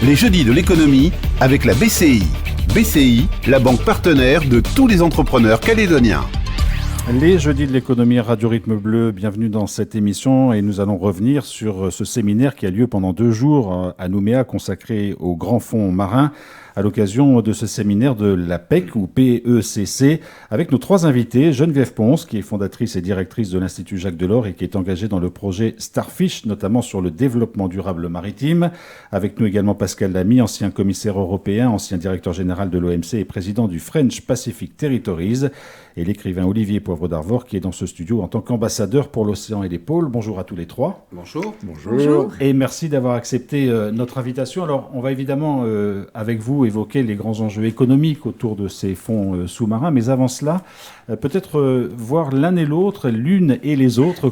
Les jeudis de l'économie avec la BCI. BCI, la banque partenaire de tous les entrepreneurs calédoniens. Les jeudis de l'économie à Radio Rythme Bleu, bienvenue dans cette émission et nous allons revenir sur ce séminaire qui a lieu pendant 2 jours à Nouméa consacré aux grands fonds marins à l'occasion de ce séminaire de la PEC ou PECC avec nos 3 invités. Geneviève Ponce qui est fondatrice et directrice de l'Institut Jacques Delors et qui est engagée dans le projet Starfish, notamment sur le développement durable maritime. Avec nous également Pascal Lamy, ancien commissaire européen, ancien directeur général de l'OMC et président du French Pacific Territories. Et l'écrivain Olivier Poivre d'Arvor qui est dans ce studio en tant qu'ambassadeur pour l'océan et les pôles. Bonjour à tous les 3. Bonjour. Bonjour. Et merci d'avoir accepté notre invitation. Alors, on va évidemment, avec vous, évoquer les grands enjeux économiques autour de ces fonds sous-marins. Mais avant cela, peut-être voir l'un et l'autre, l'une et les autres,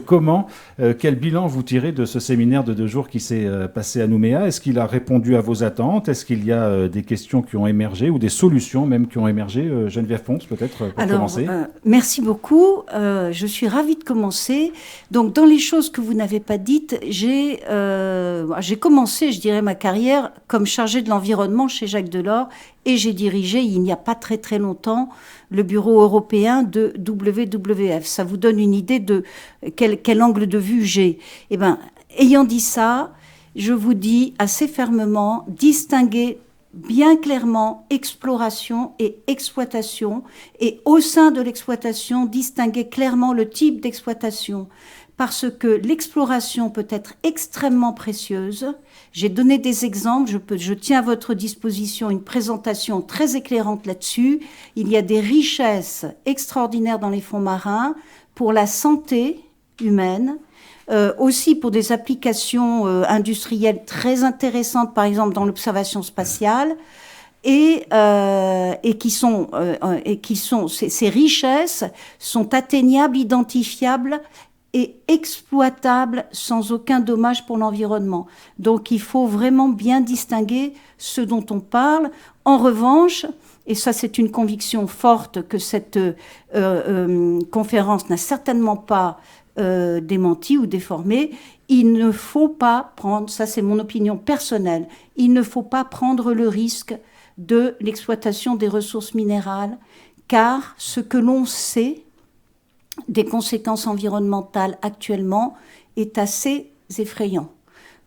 quel bilan vous tirez de ce séminaire de 2 jours qui s'est passé à Nouméa. Est-ce qu'il a répondu à vos attentes? Est-ce qu'il y a des questions qui ont émergé ou des solutions même qui ont émergé? Geneviève Ponce, peut-être, pour commencer. Merci beaucoup. Je suis ravie de commencer. Donc, dans les choses que vous n'avez pas dites, j'ai commencé, je dirais, ma carrière comme chargée de l'environnement chez Jacques Delors et j'ai dirigé, il n'y a pas très très longtemps, le bureau européen de WWF. Ça vous donne une idée de quel angle de vue j'ai. Eh bien, ayant dit ça, je vous dis assez fermement, distinguer bien clairement exploration et exploitation, et au sein de l'exploitation, distinguer clairement le type d'exploitation, parce que l'exploration peut être extrêmement précieuse. J'ai donné des exemples, je tiens à votre disposition une présentation très éclairante là-dessus. Il y a des richesses extraordinaires dans les fonds marins pour la santé humaine, aussi pour des applications industrielles très intéressantes, par exemple dans l'observation spatiale, et ces richesses sont atteignables, identifiables et exploitables sans aucun dommage pour l'environnement. Donc il faut vraiment bien distinguer ce dont on parle. En revanche, et ça c'est une conviction forte que cette conférence n'a certainement pas démenti ou déformé, il ne faut pas prendre, ça c'est mon opinion personnelle, il ne faut pas prendre le risque de l'exploitation des ressources minérales, car ce que l'on sait des conséquences environnementales actuellement est assez effrayant.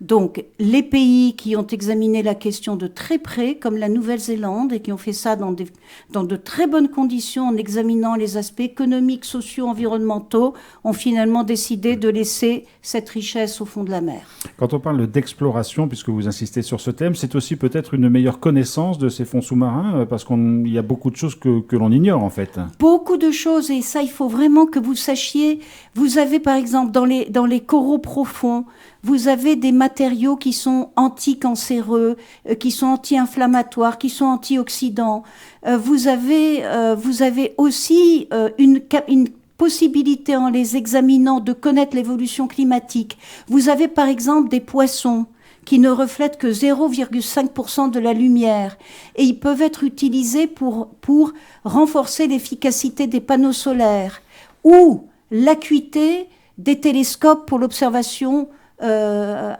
Donc, les pays qui ont examiné la question de très près, comme la Nouvelle-Zélande, et qui ont fait ça dans de très bonnes conditions, en examinant les aspects économiques, sociaux, environnementaux, ont finalement décidé de laisser cette richesse au fond de la mer. Quand on parle d'exploration, puisque vous insistez sur ce thème, c'est aussi peut-être une meilleure connaissance de ces fonds sous-marins, parce qu'il y a beaucoup de choses que l'on ignore, en fait. Beaucoup de choses, et ça, il faut vraiment que vous sachiez. Vous avez, par exemple, dans les coraux profonds, vous avez des matériaux qui sont anticancéreux, qui sont anti-inflammatoires, qui sont antioxydants. Vous avez aussi une possibilité, en les examinant, de connaître l'évolution climatique. Vous avez par exemple des poissons qui ne reflètent que 0,5% de la lumière et ils peuvent être utilisés pour renforcer l'efficacité des panneaux solaires ou l'acuité des télescopes pour l'observation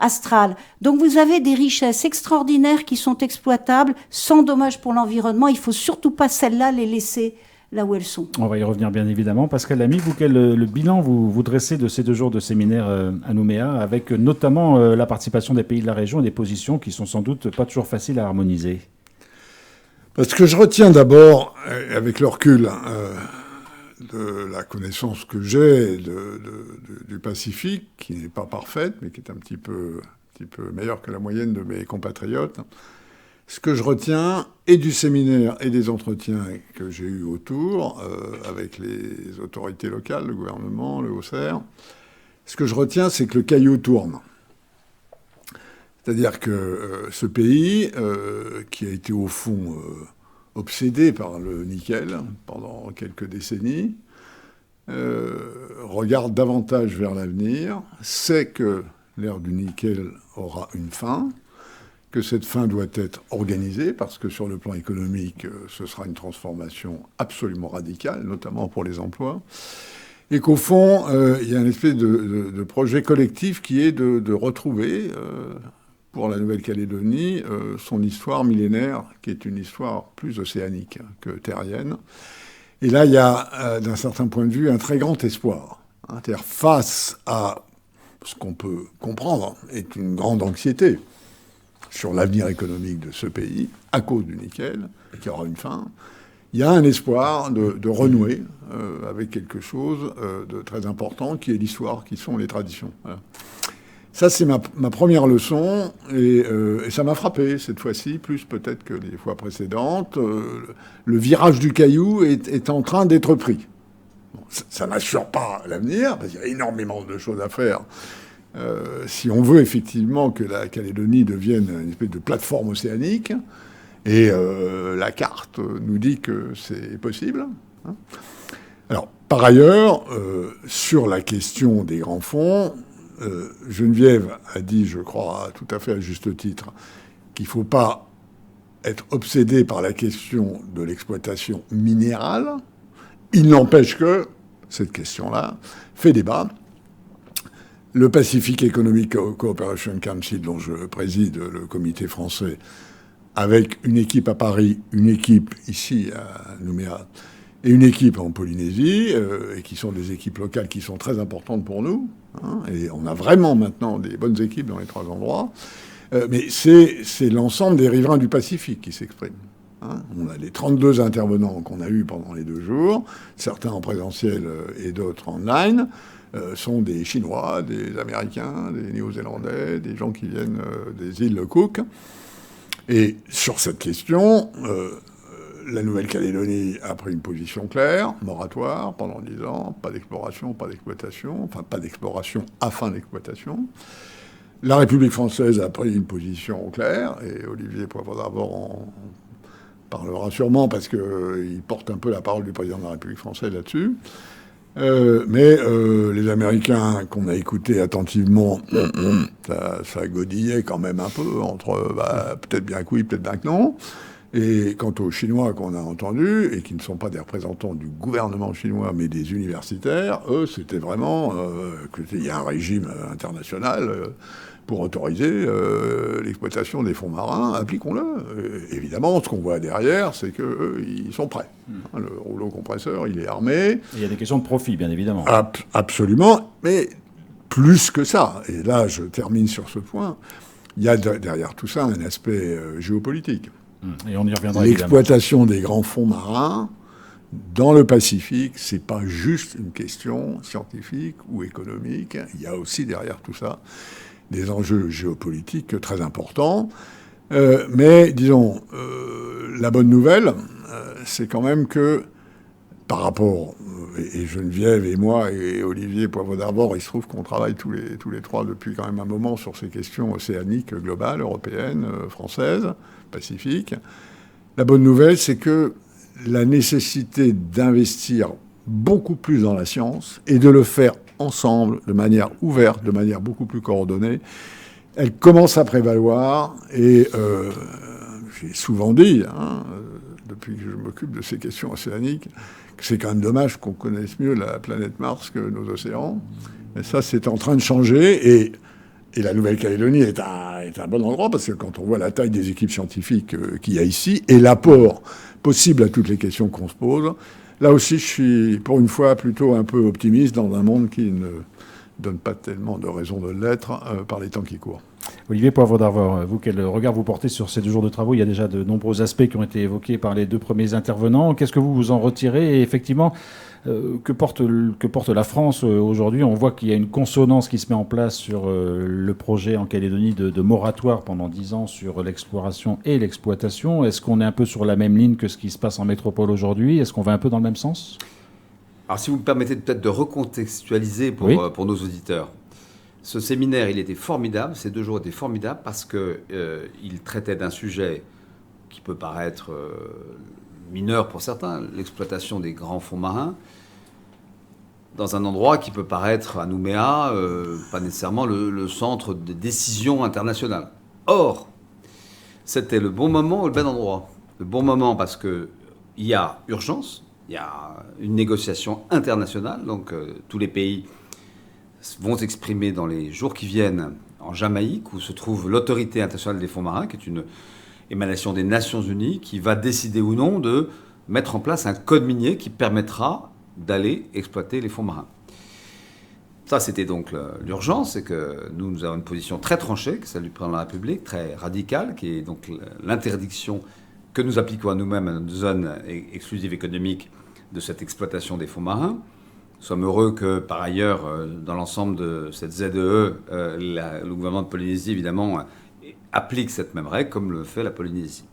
astrale. Donc vous avez des richesses extraordinaires qui sont exploitables sans dommage pour l'environnement. Il ne faut surtout pas celles-là les laisser là où elles sont. On va y revenir bien évidemment. Pascal Lamy, vous, le bilan vous dressez de ces 2 jours de séminaire à Nouméa, avec notamment la participation des pays de la région et des positions qui sont sans doute pas toujours faciles à harmoniser? Parce que je retiens d'abord, avec le recul de la connaissance que j'ai du Pacifique, qui n'est pas parfaite, mais qui est un petit peu meilleure que la moyenne de mes compatriotes, ce que je retiens, et du séminaire et des entretiens que j'ai eus autour, avec les autorités locales, le gouvernement, le HOCER, ce que je retiens, c'est que le caillou tourne. C'est-à-dire que ce pays, qui a été au fond obsédé par le nickel pendant quelques décennies, regarde davantage vers l'avenir, sait que l'ère du nickel aura une fin, que cette fin doit être organisée, parce que sur le plan économique, ce sera une transformation absolument radicale, notamment pour les emplois, et qu'au fond, il y a une espèce de projet collectif qui est de retrouver, pour la Nouvelle-Calédonie son histoire millénaire, qui est une histoire plus océanique que terrienne. Et là, il y a, d'un certain point de vue, un très grand espoir. C'est-à-dire, face à ce qu'on peut comprendre est une grande anxiété sur l'avenir économique de ce pays, à cause du nickel, qui aura une fin, il y a un espoir de renouer avec quelque chose de très important, qui est l'histoire, qui sont les traditions. Voilà. Ça, c'est ma première leçon, et ça m'a frappé cette fois-ci, plus peut-être que les fois précédentes. Le virage du caillou est en train d'être pris. Bon, ça n'assure pas l'avenir, parce qu'il y a énormément de choses à faire. Si on veut effectivement que la Calédonie devienne une espèce de plateforme océanique, et la carte nous dit que c'est possible. Hein. Alors, par ailleurs, sur la question des grands fonds, Geneviève a dit, je crois tout à fait à juste titre, qu'il ne faut pas être obsédé par la question de l'exploitation minérale. Il n'empêche que cette question-là fait débat. Le Pacific Economic Cooperation Council, dont je préside le comité français, avec une équipe à Paris, une équipe ici à Nouméa, et une équipe en Polynésie, et qui sont des équipes locales qui sont très importantes pour nous. Hein, et on a vraiment maintenant des bonnes équipes dans les 3 endroits. Mais c'est l'ensemble des riverains du Pacifique qui s'expriment. Hein. On a les 32 intervenants qu'on a eus pendant les 2 jours, certains en présentiel et d'autres online, sont des Chinois, des Américains, des Néo-Zélandais, des gens qui viennent des îles Cook. Et sur cette question, la Nouvelle-Calédonie a pris une position claire, moratoire, pendant 10 ans, pas d'exploration, pas d'exploitation, enfin pas d'exploration à fin d'exploitation. La République française a pris une position claire, et Olivier Poivre d'Arvor en parlera sûrement, parce qu'il porte un peu la parole du président de la République française là-dessus. Mais les Américains qu'on a écoutés attentivement, ça godillait quand même un peu entre peut-être bien que oui, peut-être bien que non. Et quant aux Chinois qu'on a entendus, et qui ne sont pas des représentants du gouvernement chinois, mais des universitaires, eux, c'était vraiment qu'il y a un régime international pour autoriser l'exploitation des fonds marins, appliquons-le. Évidemment, ce qu'on voit derrière, c'est qu'eux, ils sont prêts. Le rouleau compresseur, il est armé. Et il y a des questions de profit, bien évidemment. Absolument, mais plus que ça. Et là, je termine sur ce point. Il y a derrière tout ça un aspect géopolitique. Et on y reviendra. L'exploitation des grands fonds marins dans le Pacifique, c'est pas juste une question scientifique ou économique. Il y a aussi derrière tout ça des enjeux géopolitiques très importants. Mais disons, la bonne nouvelle, c'est quand même que par rapport, et Geneviève et moi et Olivier Poivre d'Arvor, il se trouve qu'on travaille tous les 3 depuis quand même un moment sur ces questions océaniques globales, européennes, françaises, Pacifique. La bonne nouvelle, c'est que la nécessité d'investir beaucoup plus dans la science et de le faire ensemble, de manière ouverte, de manière beaucoup plus coordonnée, elle commence à prévaloir. Et j'ai souvent dit, depuis que je m'occupe de ces questions océaniques, que c'est quand même dommage qu'on connaisse mieux la planète Mars que nos océans. Et ça, c'est en train de changer. Et la Nouvelle-Calédonie est un bon endroit, parce que quand on voit la taille des équipes scientifiques qu'il y a ici, et l'apport possible à toutes les questions qu'on se pose, là aussi, je suis, pour une fois, plutôt un peu optimiste dans un monde qui ne donne pas tellement de raison de l'être par les temps qui courent. Olivier Poivre d'Arvor, vous, quel regard vous portez sur ces 2 jours de travaux? Il y a déjà de nombreux aspects qui ont été évoqués par les 2 premiers intervenants. Qu'est-ce que vous en retirez? Et effectivement, que porte la France aujourd'hui? On voit qu'il y a une consonance qui se met en place sur le projet en Calédonie de moratoire pendant 10 ans sur l'exploration et l'exploitation. Est-ce qu'on est un peu sur la même ligne que ce qui se passe en métropole aujourd'hui? Est-ce qu'on va un peu dans le même sens? Alors, si vous me permettez peut-être de recontextualiser pour nos auditeurs. Ce séminaire, il était formidable. Ces 2 jours étaient formidables parce qu'il traitait d'un sujet qui peut paraître mineur pour certains, l'exploitation des grands fonds marins, dans un endroit qui peut paraître à Nouméa, pas nécessairement le centre de décision internationale. Or, c'était le bon moment ou le bon endroit. Le bon moment parce qu'il y a urgence, il y a une négociation internationale, donc tous les pays vont s'exprimer dans les jours qui viennent en Jamaïque, où se trouve l'Autorité internationale des fonds marins, qui est une émanation des Nations Unies, qui va décider ou non de mettre en place un code minier qui permettra d'aller exploiter les fonds marins. Ça, c'était donc l'urgence, c'est que nous avons une position très tranchée, que celle du président de la République, très radicale, qui est donc l'interdiction que nous appliquons à nous-mêmes à notre zone exclusive économique de cette exploitation des fonds marins. Nous sommes heureux que, par ailleurs, dans l'ensemble de cette ZEE, le gouvernement de Polynésie, évidemment, applique cette même règle, comme le fait la Polynésie.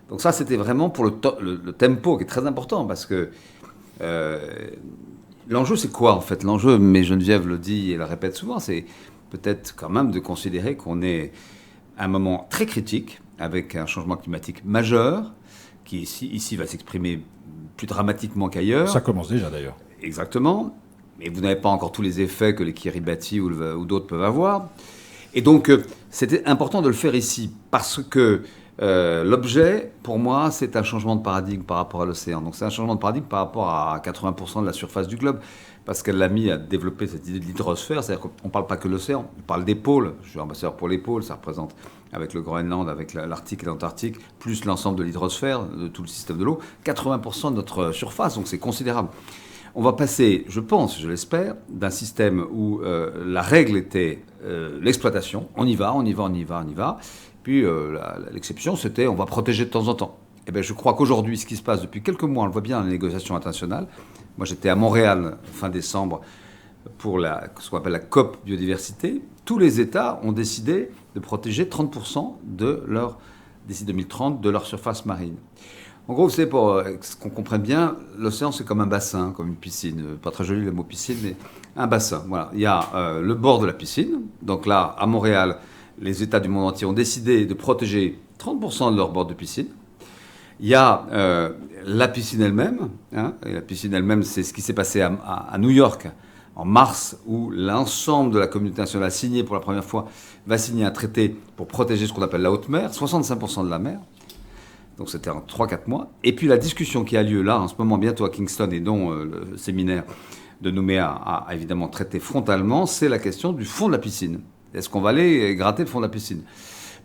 Donc ça, c'était vraiment pour le tempo, qui est très important, parce que l'enjeu, c'est quoi, en fait? L'enjeu, mais Geneviève le dit et le répète souvent, c'est peut-être quand même de considérer qu'on est à un moment très critique, avec un changement climatique majeur, qui ici va s'exprimer plus dramatiquement qu'ailleurs. Ça commence déjà, d'ailleurs. Exactement. Mais vous n'avez pas encore tous les effets que les Kiribati ou d'autres peuvent avoir. Et donc, c'était important de le faire ici, parce que l'objet, pour moi, c'est un changement de paradigme par rapport à l'océan. Donc, c'est un changement de paradigme par rapport à 80% de la surface du globe, parce qu'elle l'a mis à développer cette idée de l'hydrosphère. C'est-à-dire qu'on ne parle pas que de l'océan, on parle des pôles. Je suis ambassadeur pour les pôles, ça représente, avec le Groenland, avec l'Arctique et l'Antarctique, plus l'ensemble de l'hydrosphère, de tout le système de l'eau, 80% de notre surface, donc c'est considérable. On va passer, je pense, je l'espère, d'un système où la règle était l'exploitation. On y va. Puis l'exception, c'était on va protéger de temps en temps. Eh bien, je crois qu'aujourd'hui, ce qui se passe depuis quelques mois, on le voit bien dans les négociations internationales. Moi, j'étais à Montréal fin décembre pour ce qu'on appelle la COP biodiversité. Tous les États ont décidé de protéger 30% d'ici 2030 de leur surface marine. En gros, c'est pour qu'on comprenne bien, l'océan, c'est comme un bassin, comme une piscine. Pas très joli le mot piscine, mais un bassin. Voilà. Il y a le bord de la piscine. Donc là, à Montréal, les États du monde entier ont décidé de protéger 30% de leur bord de piscine. Il y a la piscine elle-même. Et la piscine elle-même, c'est ce qui s'est passé à New York en mars, où l'ensemble de la communauté internationale a signé pour la première fois, va signer un traité pour protéger ce qu'on appelle la haute mer, 65% de la mer. Donc c'était en 3-4 mois. Et puis la discussion qui a lieu là, en ce moment, bientôt à Kingston, et dont le séminaire de Nouméa a évidemment traité frontalement, c'est la question du fond de la piscine. Est-ce qu'on va aller gratter le fond de la piscine?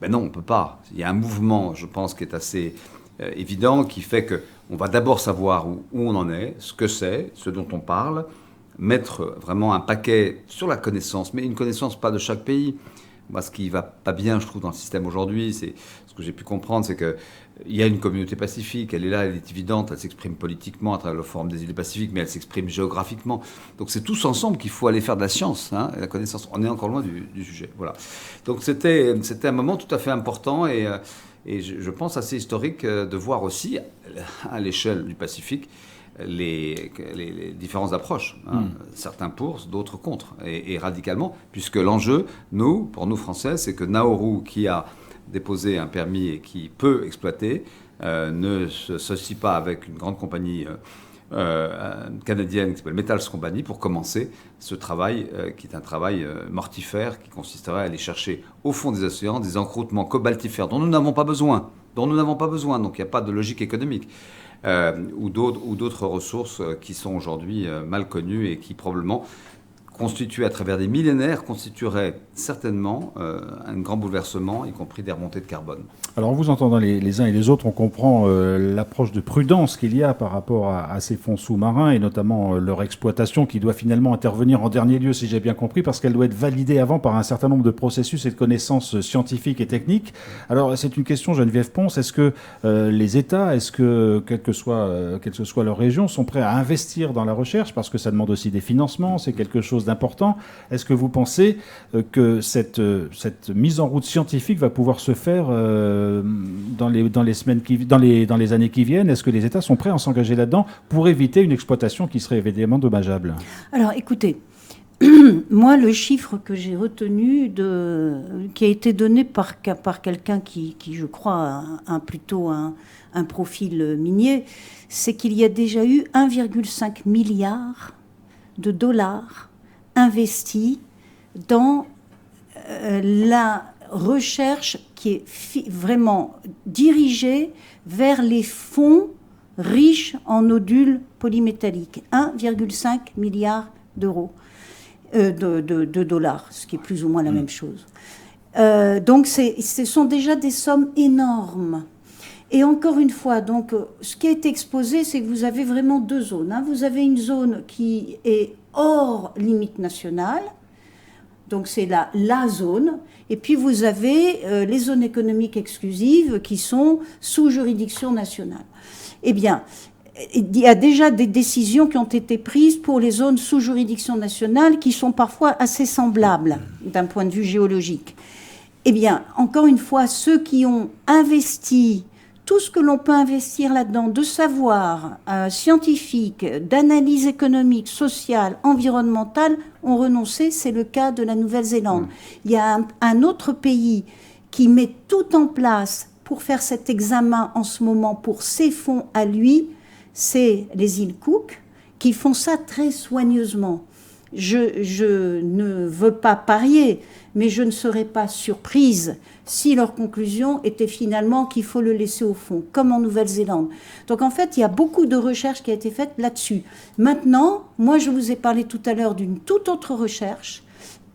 Ben non, on ne peut pas. Il y a un mouvement, je pense, qui est assez évident, qui fait qu'on va d'abord savoir où on en est, ce que c'est, ce dont on parle, mettre vraiment un paquet sur la connaissance, mais une connaissance pas de chaque pays. Moi, ce qui ne va pas bien, je trouve, dans le système aujourd'hui, c'est ce que j'ai pu comprendre, c'est qu'il y a une communauté pacifique, elle est là, elle est évidente, elle s'exprime politiquement à travers le Forum des îles du Pacifique, mais elle s'exprime géographiquement. Donc c'est tous ensemble qu'il faut aller faire de la science, et la connaissance. On est encore loin du sujet. Voilà. Donc c'était un moment tout à fait important et je pense assez historique de voir aussi, à l'échelle du Pacifique, les différentes approches. Certains pour, d'autres contre, et radicalement, puisque l'enjeu, pour nous Français, c'est que Nauru, qui a déposé un permis et qui peut exploiter, ne s'associe pas avec une grande compagnie canadienne qui s'appelle Metals Company pour commencer ce travail qui est un travail mortifère qui consisterait à aller chercher au fond des océans des encroûtements cobaltifères dont nous n'avons pas besoin. Donc il n'y a pas de logique économique. Ou d'autres ressources qui sont aujourd'hui mal connues et qui probablement constituées à travers des millénaires constitueraient certainement un grand bouleversement, y compris des remontées de carbone. Alors en vous entendant les uns et les autres, on comprend l'approche de prudence qu'il y a par rapport à ces fonds sous-marins et notamment leur exploitation qui doit finalement intervenir en dernier lieu, si j'ai bien compris, parce qu'elle doit être validée avant par un certain nombre de processus et de connaissances scientifiques et techniques. Alors c'est une question, Geneviève Ponce, est-ce que les États, quelle que soit leur région, sont prêts à investir dans la recherche parce que ça demande aussi des financements, c'est quelque chose d'important. Est-ce que vous pensez que cette mise en route scientifique va pouvoir se faire dans les années qui viennent? Est-ce que les États sont prêts à s'engager là-dedans pour éviter une exploitation qui serait évidemment dommageable? Alors, écoutez, moi, le chiffre que j'ai retenu, qui a été donné par quelqu'un qui, je crois, a plutôt un profil minier, c'est qu'il y a déjà eu 1,5 milliard de dollars investis dans la recherche qui est vraiment dirigée vers les fonds riches en nodules polymétalliques. 1,5 milliard d'euros. de dollars, ce qui est plus ou moins la même chose. Donc ce sont déjà des sommes énormes. Et encore une fois, donc, ce qui a été exposé, c'est que vous avez vraiment deux zones. Vous avez une zone qui est hors limite nationale, donc c'est la zone, et puis vous avez les zones économiques exclusives qui sont sous juridiction nationale. Eh bien, il y a déjà des décisions qui ont été prises pour les zones sous juridiction nationale qui sont parfois assez semblables d'un point de vue géologique. Eh bien, encore une fois, ceux qui ont investi tout ce que l'on peut investir là-dedans, de savoir scientifique, d'analyse économique, sociale, environnementale, ont renoncé. C'est le cas de la Nouvelle-Zélande. Il y a un autre pays qui met tout en place pour faire cet examen en ce moment pour ses fonds à lui, c'est les îles Cook, qui font ça très soigneusement. Je ne veux pas parier, mais je ne serais pas surprise si leur conclusion était finalement qu'il faut le laisser au fond, comme en Nouvelle-Zélande. Donc en fait, il y a beaucoup de recherches qui a été faite là-dessus. Maintenant, moi je vous ai parlé tout à l'heure d'une toute autre recherche.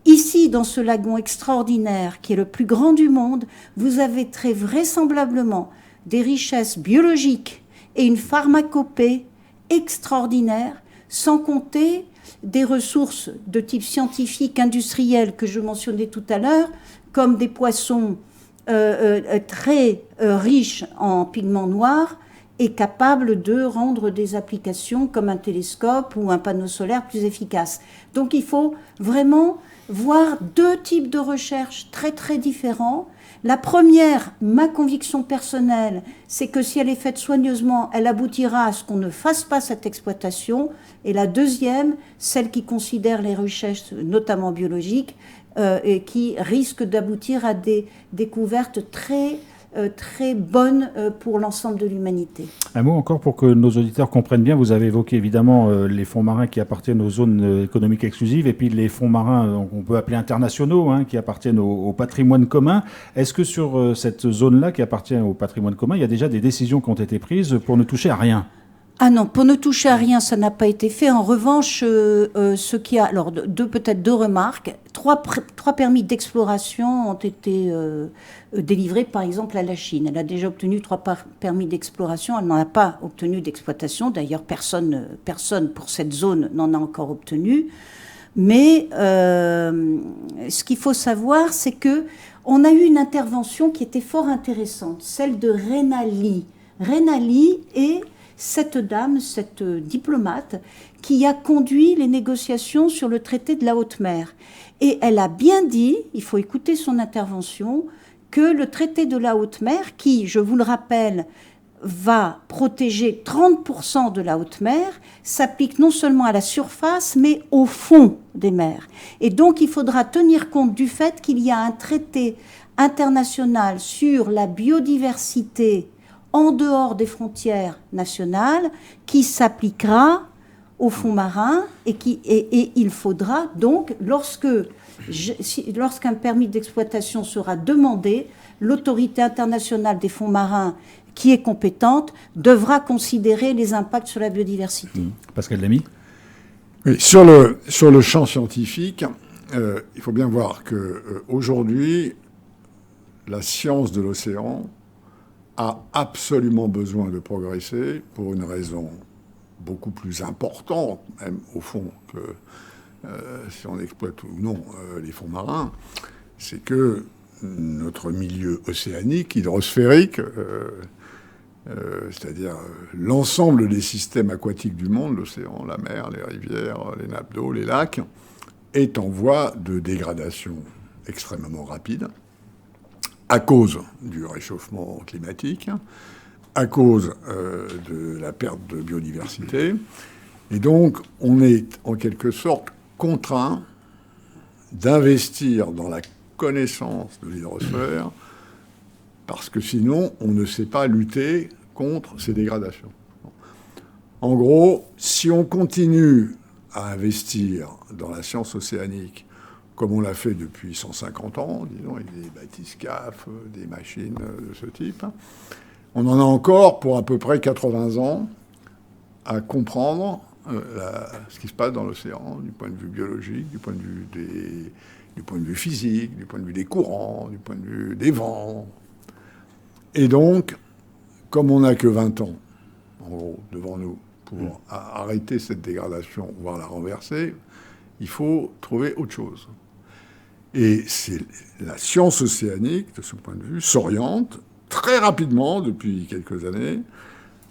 Ici, dans ce lagon extraordinaire, qui est le plus grand du monde, vous avez très vraisemblablement des richesses biologiques et une pharmacopée extraordinaire, sans compter des ressources de type scientifique, industriel, que je mentionnais tout à l'heure, comme des poissons très riches en pigments noirs et capables de rendre des applications comme un télescope ou un panneau solaire plus efficaces. Donc il faut vraiment voir deux types de recherches très très différents. La première, ma conviction personnelle, c'est que si elle est faite soigneusement, elle aboutira à ce qu'on ne fasse pas cette exploitation. Et la deuxième, celle qui considère les richesses, notamment biologiques, et qui risque d'aboutir à des découvertes très bonnes pour l'ensemble de l'humanité. Un mot encore pour que nos auditeurs comprennent bien. Vous avez évoqué évidemment les fonds marins qui appartiennent aux zones économiques exclusives et puis les fonds marins qu'on peut appeler internationaux, qui appartiennent au patrimoine commun. Est-ce que sur cette zone-là qui appartient au patrimoine commun, il y a déjà des décisions qui ont été prises pour ne toucher à rien ? Ah non, pour ne toucher à rien, ça n'a pas été fait. En revanche, ce qui a, alors peut-être deux remarques. Trois permis d'exploration ont été délivrés, par exemple, à la Chine. Elle a déjà obtenu 3 permis d'exploration. Elle n'en a pas obtenu d'exploitation. D'ailleurs, personne pour cette zone n'en a encore obtenu. Mais ce qu'il faut savoir, c'est que on a eu une intervention qui était fort intéressante, celle de Renali. Renali est cette dame, cette diplomate, qui a conduit les négociations sur le traité de la haute mer. Et elle a bien dit, il faut écouter son intervention, que le traité de la haute mer, qui, je vous le rappelle, va protéger 30% de la haute mer, s'applique non seulement à la surface, mais au fond des mers. Et donc, il faudra tenir compte du fait qu'il y a un traité international sur la biodiversité en dehors des frontières nationales, qui s'appliquera au fond marin et il faudra donc, lorsqu'un permis d'exploitation sera demandé, l'autorité internationale des fonds marins qui est compétente devra considérer les impacts sur la biodiversité. Pascal Lamy ? Oui, sur le champ scientifique, il faut bien voir qu'aujourd'hui, la science de l'océan a absolument besoin de progresser pour une raison beaucoup plus importante, même au fond, que si on exploite ou non les fonds marins, c'est que notre milieu océanique, hydrosphérique, c'est-à-dire l'ensemble des systèmes aquatiques du monde, l'océan, la mer, les rivières, les nappes d'eau, les lacs, est en voie de dégradation extrêmement rapide, à cause du réchauffement climatique, à cause de la perte de biodiversité. Et donc, on est en quelque sorte contraint d'investir dans la connaissance de l'hydrosphère, parce que sinon, on ne sait pas lutter contre ces dégradations. En gros, si on continue à investir dans la science océanique, comme on l'a fait depuis 150 ans, disons, avec des bathyscaphes, des machines de ce type, on en a encore pour à peu près 80 ans à comprendre ce qui se passe dans l'océan, du point de vue biologique, du point de vue physique, du point de vue des courants, du point de vue des vents. Et donc, comme on n'a que 20 ans, en gros, devant nous, pour arrêter cette dégradation, voire la renverser, il faut trouver autre chose. Et c'est la science océanique, de ce point de vue, s'oriente très rapidement, depuis quelques années,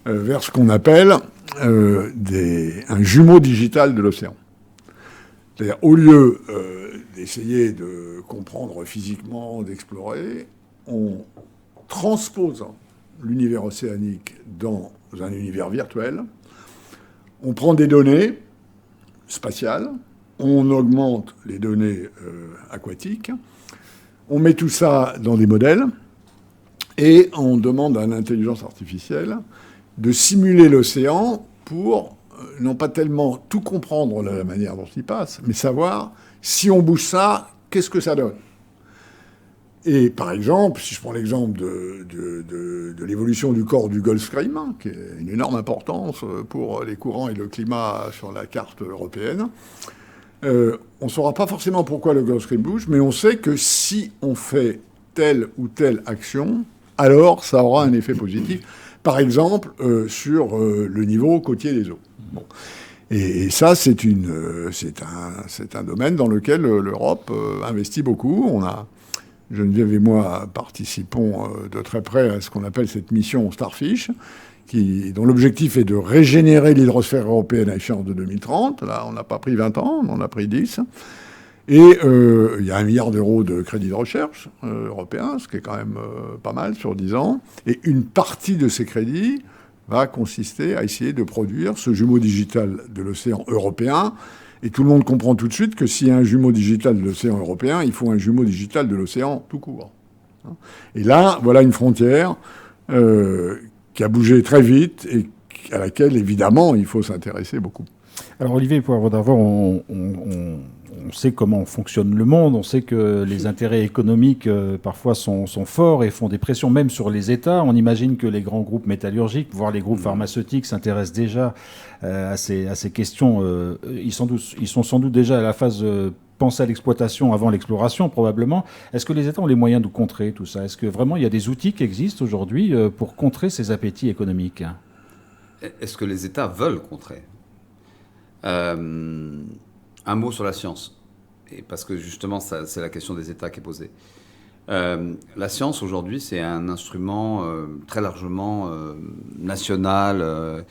vers ce qu'on appelle un jumeau digital de l'océan. C'est-à-dire, au lieu d'essayer de comprendre physiquement, d'explorer, on transpose l'univers océanique dans un univers virtuel. On prend des données spatiales, on augmente les données aquatiques, on met tout ça dans des modèles et on demande à l'intelligence artificielle de simuler l'océan pour non pas tellement tout comprendre de la manière dont il passe, mais savoir si on bouge ça, qu'est-ce que ça donne. Et par exemple, si je prends l'exemple de l'évolution du corps du Gulf Stream, hein, qui est une énorme importance pour les courants et le climat sur la carte européenne, on ne saura pas forcément pourquoi le Gulf Stream bouge, mais on sait que si on fait telle ou telle action, alors ça aura un effet positif. Par exemple, sur le niveau côtier des eaux. Bon. Et ça, c'est un domaine dans lequel l'Europe investit beaucoup. Geneviève et moi participons de très près à ce qu'on appelle cette mission Starfish, dont l'objectif est de régénérer l'hydrosphère européenne à échéance de 2030. Là, on n'a pas pris 20 ans, on en a pris 10. Et il y a 1 milliard d'euros de crédits de recherche européens, ce qui est quand même pas mal sur 10 ans. Et une partie de ces crédits va consister à essayer de produire ce jumeau digital de l'océan européen. Et tout le monde comprend tout de suite que s'il y a un jumeau digital de l'océan européen, il faut un jumeau digital de l'océan tout court. Et là, voilà une frontière qui a bougé très vite et à laquelle, évidemment, il faut s'intéresser beaucoup. Alors, Olivier Poivre d'Arvor, on sait comment fonctionne le monde, on sait que les intérêts économiques parfois sont forts et font des pressions même sur les États. On imagine que les grands groupes métallurgiques, voire les groupes pharmaceutiques, s'intéressent déjà à ces questions. Ils sont sans doute déjà à la phase penser à l'exploitation avant l'exploration, probablement. Est-ce que les États ont les moyens de contrer tout ça? Est-ce que vraiment il y a des outils qui existent aujourd'hui pour contrer ces appétits économiques? Est-ce que les États veulent contrer? Un mot sur la science, et parce que justement, c'est la question des États qui est posée. La science, aujourd'hui, c'est un instrument très largement national,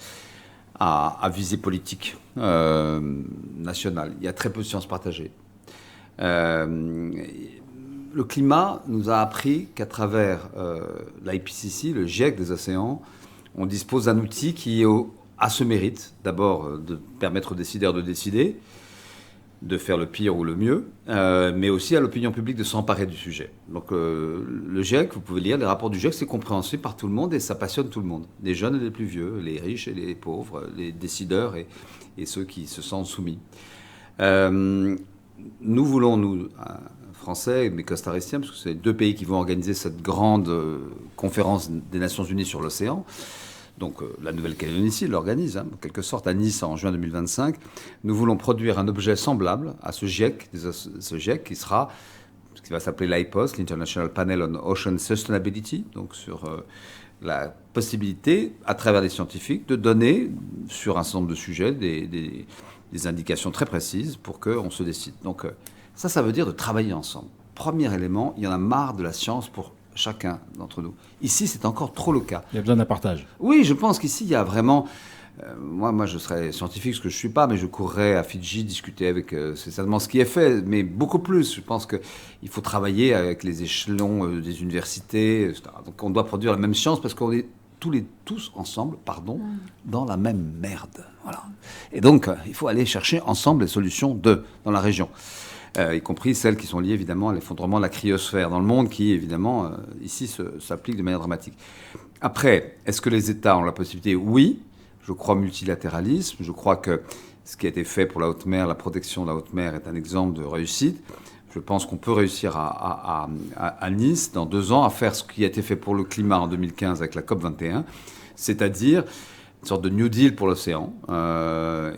à visée politique nationale. Il y a très peu de sciences partagées. Le climat nous a appris qu'à travers l'IPCC, le GIEC des océans, on dispose d'un outil qui a ce mérite, d'abord de permettre aux décideurs de décider, de faire le pire ou le mieux, mais aussi à l'opinion publique de s'emparer du sujet. Donc le GIEC, vous pouvez lire les rapports du GIEC, c'est compréhensible par tout le monde et ça passionne tout le monde. Les jeunes et les plus vieux, les riches et les pauvres, les décideurs et ceux qui se sentent soumis. Nous voulons, nous, Français, mais costaristiens, parce que c'est 2 pays qui vont organiser cette grande conférence des Nations Unies sur l'océan. Donc la Nouvelle-Calédonie ici l'organise, en quelque sorte, à Nice en juin 2025. Nous voulons produire un objet semblable à ce GIEC qui va s'appeler l'IPOS, l'International Panel on Ocean Sustainability, donc sur la possibilité, à travers des scientifiques, de donner sur un certain nombre de sujets des indications très précises pour qu'on se décide. Donc ça veut dire de travailler ensemble. Premier élément, il y en a marre de la science pour chacun d'entre nous. Ici, c'est encore trop le cas. Il y a besoin d'un partage. Oui, je pense qu'ici, il y a vraiment... moi, je serais scientifique, ce que je ne suis pas, mais je courrais à Fidji discuter avec... c'est certainement ce qui est fait, mais beaucoup plus. Je pense qu'il faut travailler avec les échelons des universités, etc. Donc, on doit produire la même science parce qu'on est tous ensemble, dans la même merde. Voilà. Et donc, il faut aller chercher ensemble les solutions dans la région. Y compris celles qui sont liées évidemment à l'effondrement de la cryosphère dans le monde, qui évidemment ici s'applique de manière dramatique. Après, est-ce que les États ont la possibilité? Oui, je crois au multilatéralisme, je crois que ce qui a été fait pour la haute mer, la protection de la haute mer est un exemple de réussite. Je pense qu'on peut réussir à Nice, dans 2 ans, à faire ce qui a été fait pour le climat en 2015 avec la COP21, c'est-à-dire une sorte de New Deal pour l'océan,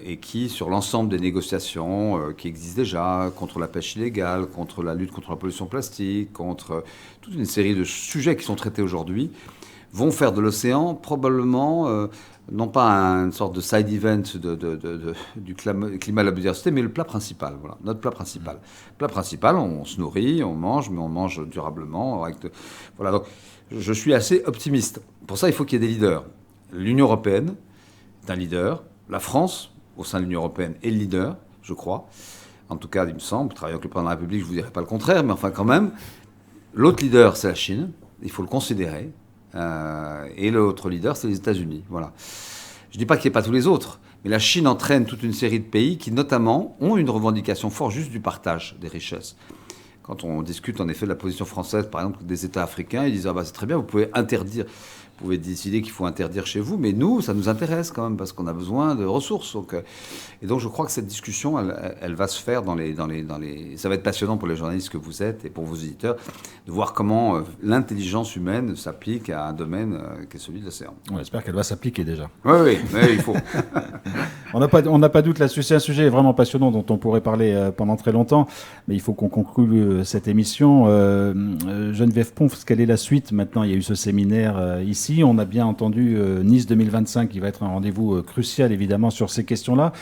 et qui, sur l'ensemble des négociations qui existent déjà, contre la pêche illégale, contre la lutte contre la pollution plastique, contre toute une série de sujets qui sont traités aujourd'hui, vont faire de l'océan probablement, non pas une sorte de side event du climat et la biodiversité, mais le plat principal, voilà, notre plat principal. Le plat principal, on se nourrit, on mange, mais on mange durablement. Voilà, donc je suis assez optimiste. Pour ça, il faut qu'il y ait des leaders. L'Union européenne est un leader. La France, au sein de l'Union européenne, est le leader, je crois. En tout cas, il me semble, travaillant avec le président de la République, je ne vous dirai pas le contraire, mais enfin quand même. L'autre leader, c'est la Chine. Il faut le considérer. Et l'autre leader, c'est les États-Unis. Voilà. Je ne dis pas qu'il n'y ait pas tous les autres, mais la Chine entraîne toute une série de pays qui, notamment, ont une revendication forte juste du partage des richesses. Quand on discute, en effet, de la position française, par exemple, des États africains, ils disent « Ah bah, c'est très bien, vous pouvez interdire... » Vous pouvez décider qu'il faut interdire chez vous, mais nous, ça nous intéresse quand même, parce qu'on a besoin de ressources. Et donc, je crois que cette discussion, elle va se faire dans les... Ça va être passionnant pour les journalistes que vous êtes et pour vos éditeurs, de voir comment l'intelligence humaine s'applique à un domaine qui est celui de l'océan. On espère qu'elle va s'appliquer déjà. Oui, il faut. On n'a pas doute là-dessus. C'est un sujet vraiment passionnant dont on pourrait parler pendant très longtemps, mais il faut qu'on conclue cette émission. Geneviève Ponfs, quelle est la suite maintenant? Il y a eu ce séminaire ici. On a bien entendu Nice 2025 qui va être un rendez-vous crucial évidemment sur ces questions-là.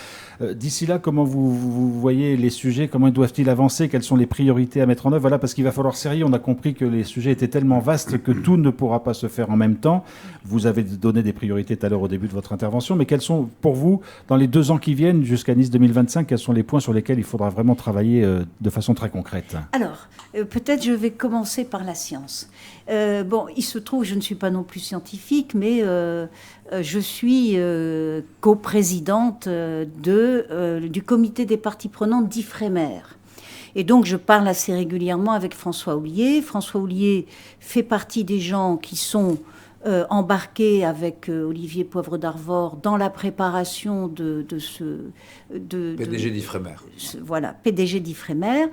D'ici là, comment vous voyez les sujets? Comment doivent-ils avancer? Quelles sont les priorités à mettre en œuvre? Voilà, parce qu'il va falloir serrer. On a compris que les sujets étaient tellement vastes que tout ne pourra pas se faire en même temps. Vous avez donné des priorités tout à l'heure au début de votre intervention, mais quelles sont pour vous, dans les 2 ans qui viennent jusqu'à Nice 2025, quels sont les points sur lesquels il faudra vraiment travailler de façon très concrète? Alors, peut-être je vais commencer par la science. Il se trouve, je ne suis pas non plus scientifique, mais je suis coprésidente du comité des parties prenantes d'IFREMER. Et donc, je parle assez régulièrement avec François Houllier. François Houllier fait partie des gens qui sont embarqués avec Olivier Poivre d'Arvor dans la préparation de ce... PDG d'IFREMER. Voilà, PDG d'IFREMER,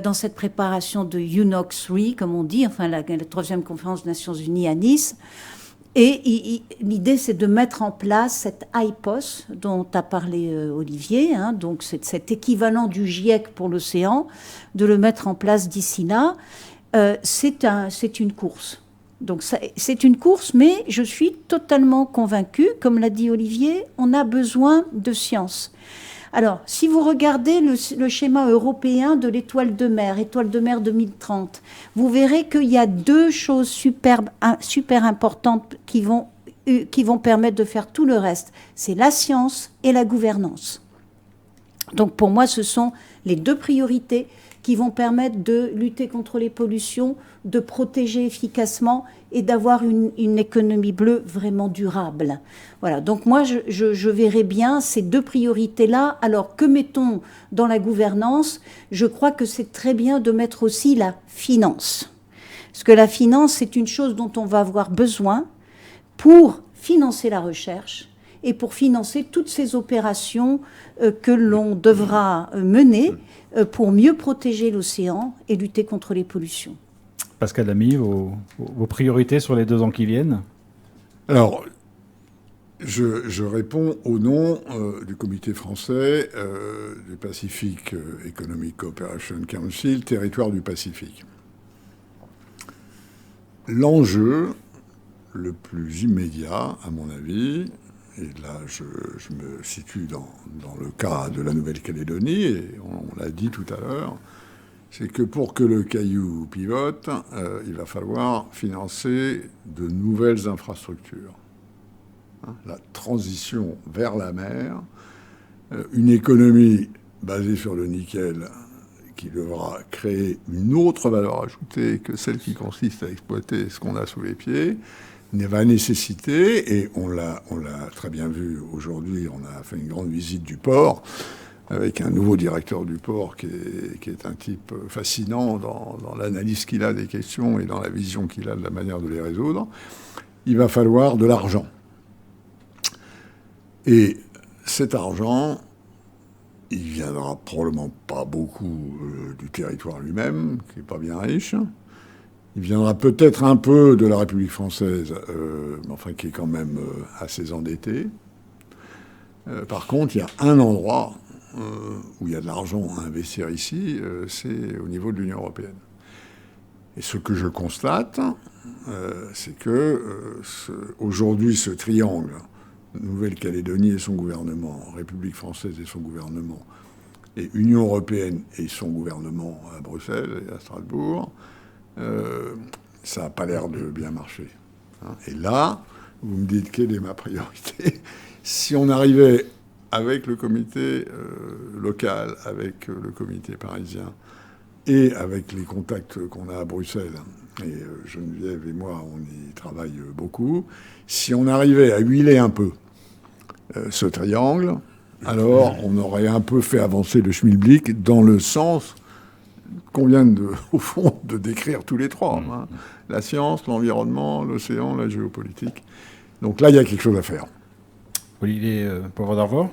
dans cette préparation de UNOX 3, comme on dit, enfin la 3e conférence des Nations Unies à Nice. Et l'idée, c'est de mettre en place cette IPOS dont a parlé Olivier, donc cet équivalent du GIEC pour l'océan, de le mettre en place d'ici là. C'est une course. Donc c'est une course, mais je suis totalement convaincue, comme l'a dit Olivier, on a besoin de science. Alors, si vous regardez le schéma européen de l'étoile de mer 2030, vous verrez qu'il y a 2 choses super importantes qui vont permettre de faire tout le reste. C'est la science et la gouvernance. Donc pour moi, ce sont les 2 priorités qui vont permettre de lutter contre les pollutions, de protéger efficacement et d'avoir une économie bleue vraiment durable. Voilà, donc moi je verrais bien ces 2 priorités-là. Alors que mettons dans la gouvernance? Je crois que c'est très bien de mettre aussi la finance. Parce que la finance, c'est une chose dont on va avoir besoin pour financer la recherche et pour financer toutes ces opérations que l'on devra mener pour mieux protéger l'océan et lutter contre les pollutions. Pascal Lamy, vos priorités sur les 2 ans qui viennent? Alors, je réponds au nom du comité français du Pacific Economic Cooperation Council, territoire du Pacifique. L'enjeu le plus immédiat, à mon avis, et là je me situe dans le cas de la Nouvelle-Calédonie, et on l'a dit tout à l'heure, c'est que pour que le caillou pivote, il va falloir financer de nouvelles infrastructures. La transition vers la mer, une économie basée sur le nickel qui devra créer une autre valeur ajoutée que celle qui consiste à exploiter ce qu'on a sous les pieds, va nécessiter, et on l'a très bien vu aujourd'hui, on a fait une grande visite du port, avec un nouveau directeur du port qui est un type fascinant dans l'analyse qu'il a des questions et dans la vision qu'il a de la manière de les résoudre. Il va falloir de l'argent. Et cet argent, il viendra probablement pas beaucoup du territoire lui-même, qui n'est pas bien riche. Il viendra peut-être un peu de la République française, mais enfin qui est quand même assez endettée. Par contre, il y a un endroit où il y a de l'argent à investir ici, c'est au niveau de l'Union européenne. Et ce que je constate, c'est que aujourd'hui, ce triangle, Nouvelle-Calédonie et son gouvernement, République française et son gouvernement, et Union européenne et son gouvernement à Bruxelles et à Strasbourg, ça n'a pas l'air de bien marcher. Et là, vous me dites quelle est ma priorité. Si on arrivait avec le comité local, avec le comité parisien, et avec les contacts qu'on a à Bruxelles, et Geneviève et moi, on y travaille beaucoup, si on arrivait à huiler un peu ce triangle, alors on aurait un peu fait avancer le schmilblick dans le sens qu'on vient, au fond, de décrire tous les trois. Hein. La science, l'environnement, l'océan, la géopolitique. Donc là, il y a quelque chose à faire. Olivier Poivre d'Arvor,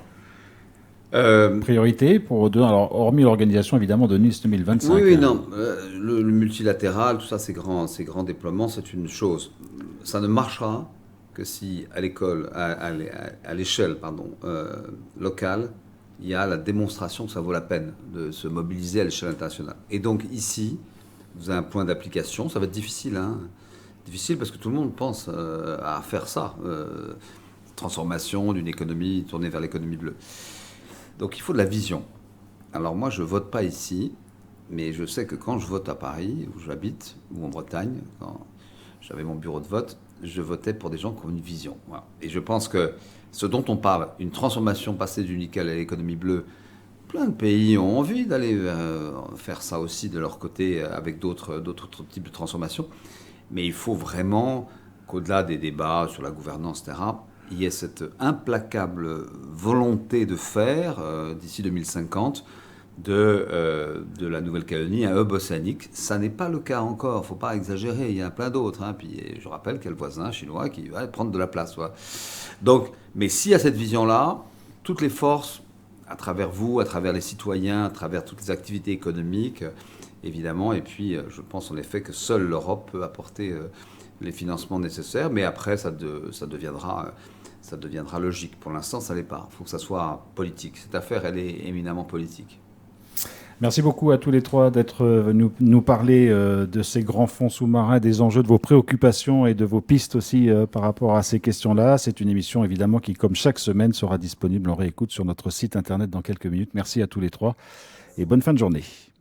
priorité pour eux deux, alors hormis l'organisation évidemment de Nice 2025. Oui, non. Le multilatéral, tout ça, ces grands déploiements, c'est une chose. Ça ne marchera que si à l'école, à l'échelle locale, il y a la démonstration que ça vaut la peine de se mobiliser à l'échelle internationale. Et donc ici, vous avez un point d'application. Ça va être difficile, difficile parce que tout le monde pense à faire ça. Transformation d'une économie tournée vers l'économie bleue. Donc il faut de la vision. Alors moi, je ne vote pas ici, mais je sais que quand je vote à Paris, où j'habite, ou en Bretagne, quand j'avais mon bureau de vote, je votais pour des gens qui ont une vision. Voilà. Et je pense que ce dont on parle, une transformation passée du nickel à l'économie bleue, plein de pays ont envie d'aller faire ça aussi de leur côté avec d'autres types de transformations. Mais il faut vraiment qu'au-delà des débats sur la gouvernance, etc., il y ait cette implacable volonté de faire, d'ici 2050, de la Nouvelle-Calédonie un hub océanique. Ça n'est pas le cas encore, il ne faut pas exagérer, il y en a plein d'autres. Puis je rappelle qu'il y a le voisin chinois qui va prendre de la place. Voilà. Donc, mais s'il y a cette vision-là, toutes les forces, à travers vous, à travers les citoyens, à travers toutes les activités économiques, évidemment, et puis je pense en effet que seule l'Europe peut apporter les financements nécessaires, mais après ça deviendra logique. Pour l'instant, ça ne l'est pas. Il faut que ça soit politique. Cette affaire, elle est éminemment politique. Merci beaucoup à tous les trois d'être venus nous parler de ces grands fonds sous-marins, des enjeux, de vos préoccupations et de vos pistes aussi par rapport à ces questions-là. C'est une émission évidemment qui, comme chaque semaine, sera disponible en réécoute sur notre site internet dans quelques minutes. Merci à tous les trois et bonne fin de journée.